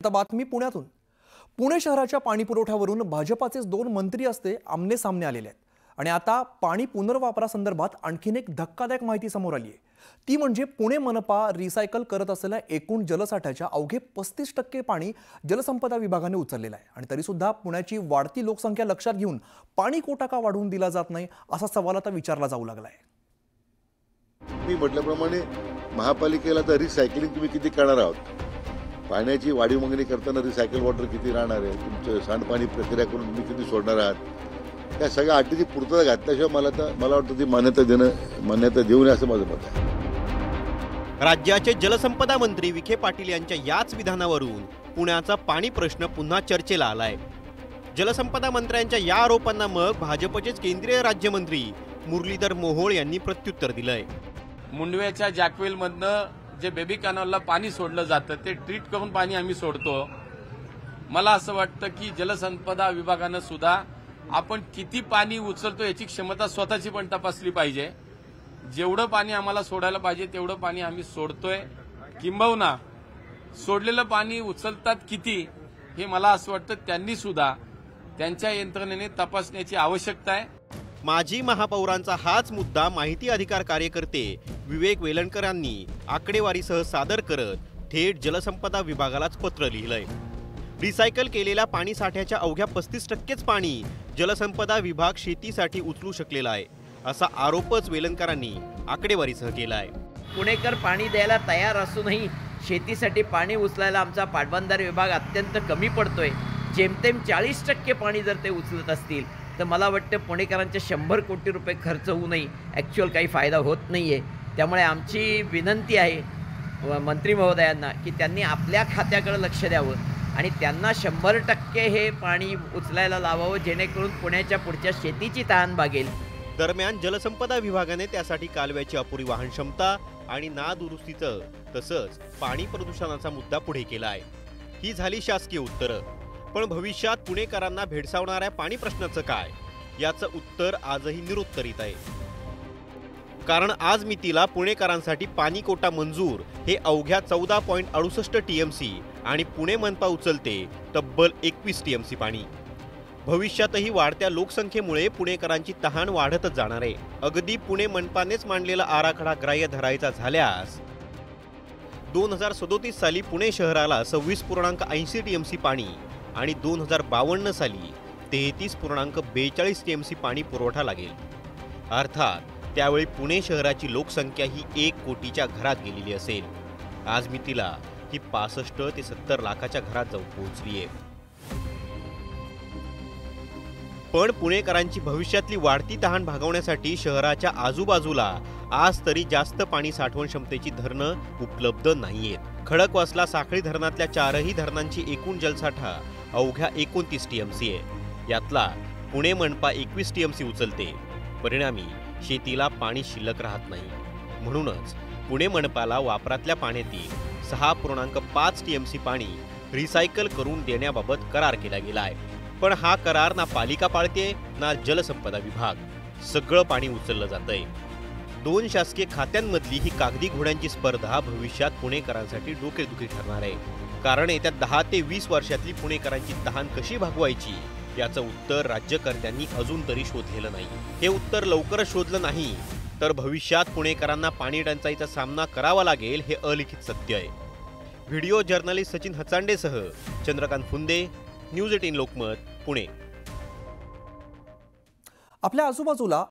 आता बातमी पुण्यातून। पुणे शहराच्या पाणीपुरवठ्यावरून भाजपाचेच 2 मंत्री असते आमने सामने आलेले आहेत आणि आता पाणी पुनर्वापरासंदर्भात आणखीन एक धक्कादायक माहिती समोर आली आहे। ती म्हणजे पुणे मनपा रिसायकल करत असलेल्या एकूण जलसाठ्याच्या अवघे 35% पाणी जलसंपदा विभागाने उचललेलं आहे आणि तरी सुद्धा पुण्याची वाढती लोकसंख्या लक्षात घेऊन पाणी कोटा का वाढवून दिला जात नाही असा सवाल आता विचारला जाऊ लागला आहे। मी म्हटल्याप्रमाणे महापालिकेला तर रिसायकलिंग तुम्ही किती करणार आहात, पाण्याची वाढीव मागणी करताना रिसायकल वॉटर किती राहणार आहे, तुमचं सांडपाणी प्रक्रिया करून तुम्ही किती सोडणार आहात, त्या सगळ्या अटीची पूर्तता घातल्याशिवाय मला वाटतं ती मान्यता देऊ नये असं माझं मत आहे। राज्याचे जलसंपदा मंत्री विखे पाटील यांच्या याच विधानावरून पुण्याचा पाणी प्रश्न पुन्हा चर्चेला आलाय। जलसंपदा मंत्र्यांच्या या आरोपांना मग भाजपचेच केंद्रीय राज्यमंत्री मुरलीधर मोहोळ यांनी प्रत्युत्तर दिलंय। मुंडव्याच्या जॅकवेल मधनं जे बेबी कॅनॉलला पाणी सोडलं जातं ते ट्रीट करून पाणी आम्ही सोडतो। मला असं वाटतं की जलसंपदा विभागानं सुद्धा आपण किती पाणी उचलतो याची क्षमता स्वतःची पण तपासली पाहिजे। जेवढं पाणी आम्हाला सोडायला पाहिजे तेवढं पाणी आम्ही सोडतोय, किंबहुना सोडलेलं पाणी उचलतात किती हे मला असं वाटतं त्यांनी सुद्धा त्यांच्या यंत्रणेने तपासण्याची आवश्यकता आहे। माजी महापौरांचा हाच मुद्दा माहिती अधिकार कार्यकर्ते विवेक वेलणकरांनी आकडेवारीसह सादर करत थेट जलसंपदा विभागालाच पत्र लिहिलंय। रिसायकल केलेल्या पाणी साठ्याच्या अवघ्या 35%च पाणी जलसंपदा विभाग शेतीसाठी उचलू शकलेला आहे असा आरोपच वेलणकरांनी आकडेवारीसह केलाय। पुणेकर पाणी द्यायला तयार असूनही शेतीसाठी पाणी उचलायला आमचा पाटबंधारे विभाग अत्यंत कमी पडतोय। जेमतेम 40% पाणी जर ते उचलत असतील तर मला वाटतं पुणेकरांचे 100 कोटी रुपये खर्च होऊनही ॲक्च्युअल काही फायदा होत नाही आहे। त्यामुळे आमची विनंती आहे मंत्री महोदयांना की त्यांनी आपल्या खात्याकडे लक्ष द्यावं आणि त्यांना 100% हे पाणी उचलायला लावावं, जेणेकरून पुण्याच्या पुढच्या शेतीची तहान भागेल। दरम्यान जलसंपदा विभागाने त्यासाठी कालव्याची अपुरी वाहन क्षमता आणि नादुरुस्तीचं तसंच पाणी प्रदूषणाचा मुद्दा पुढे केला आहे। ही झाली शासकीय उत्तरं, पण भविष्यात पुणेकरांना भेडसावणाऱ्या पाणी प्रश्नाचं काय याचं उत्तर आजही निरुत्तरित आहे। कारण आज मितीला पुणेकरांसाठी पाणी कोटा मंजूर हे अवघ्या 14.68 TMC आणि पुणे मनपा उचलते तब्बल 21 TMC पाणी। भविष्यातही वाढत्या लोकसंख्येमुळे पुणेकरांची तहान वाढतच जाणार आहे। अगदी पुणे मनपानेच मांडलेला आराखडा ग्राह्य धरायचा झाल्यास 2037 साली पुणे शहराला 26.80 TMC पाणी आणि 2052 साली 33.42 TMC पाणी पुरवठा लागेल। अर्थात त्यावेळी पुणे शहराची लोकसंख्या ही 1 कोटीच्या घरात गेलेली असेल। आज मितीला ही 65 ते 70 लाखाच्या घरात जाऊन पोहोचली आहे। पण पुणेकरांची भविष्यातली वाढती तहान भागवण्यासाठी शहराच्या आजूबाजूला आज तरी जास्त पाणी साठवण क्षमतेची धरणं उपलब्ध नाहीयेत। खडकवासला साखळी धरणातल्या 4ही धरणांची एकूण जलसाठा अवघ्या 29 TMC आहे। यातला पुणे मनपा 21 TMC उचलते। परिणामी शेतीला पाणी शिल्लक राहत नाही। म्हणूनच पुणे मनपाला वापरातल्या पाण्यातील 6.5 TMC पाणी रिसायकल करून देण्याबाबत करार केला गेला आहे। पण हा करार ना पालिका पाळते ना जलसंपदा विभाग। सगळं पाणी उचललं जातंय। 2 शासकीय खात्यांमधली ही कागदी घोड्यांची स्पर्धा भविष्यात पुणेकरांसाठी डोकेदुखी ठरणार आहे। कारण येत्या 10 ते 20 वर्षातली पुणेकरांची तहान कशी भागवायची याचं उत्तर राज्यकर्त्यांनी अजून तरी शोधलेलं नाही। हे उत्तर लवकरच शोधलं नाही तर भविष्यात पुणेकरांना पाणी टंचाईचा सामना करावा लागेल हे अलिखित सत्य आहे। व्हिडिओ जर्नलिस्ट सचिन हचांडेसह चंद्रकांत फुंदे, न्यूज 18 लोकमत, पुणे। आपल्या आजूबाजूला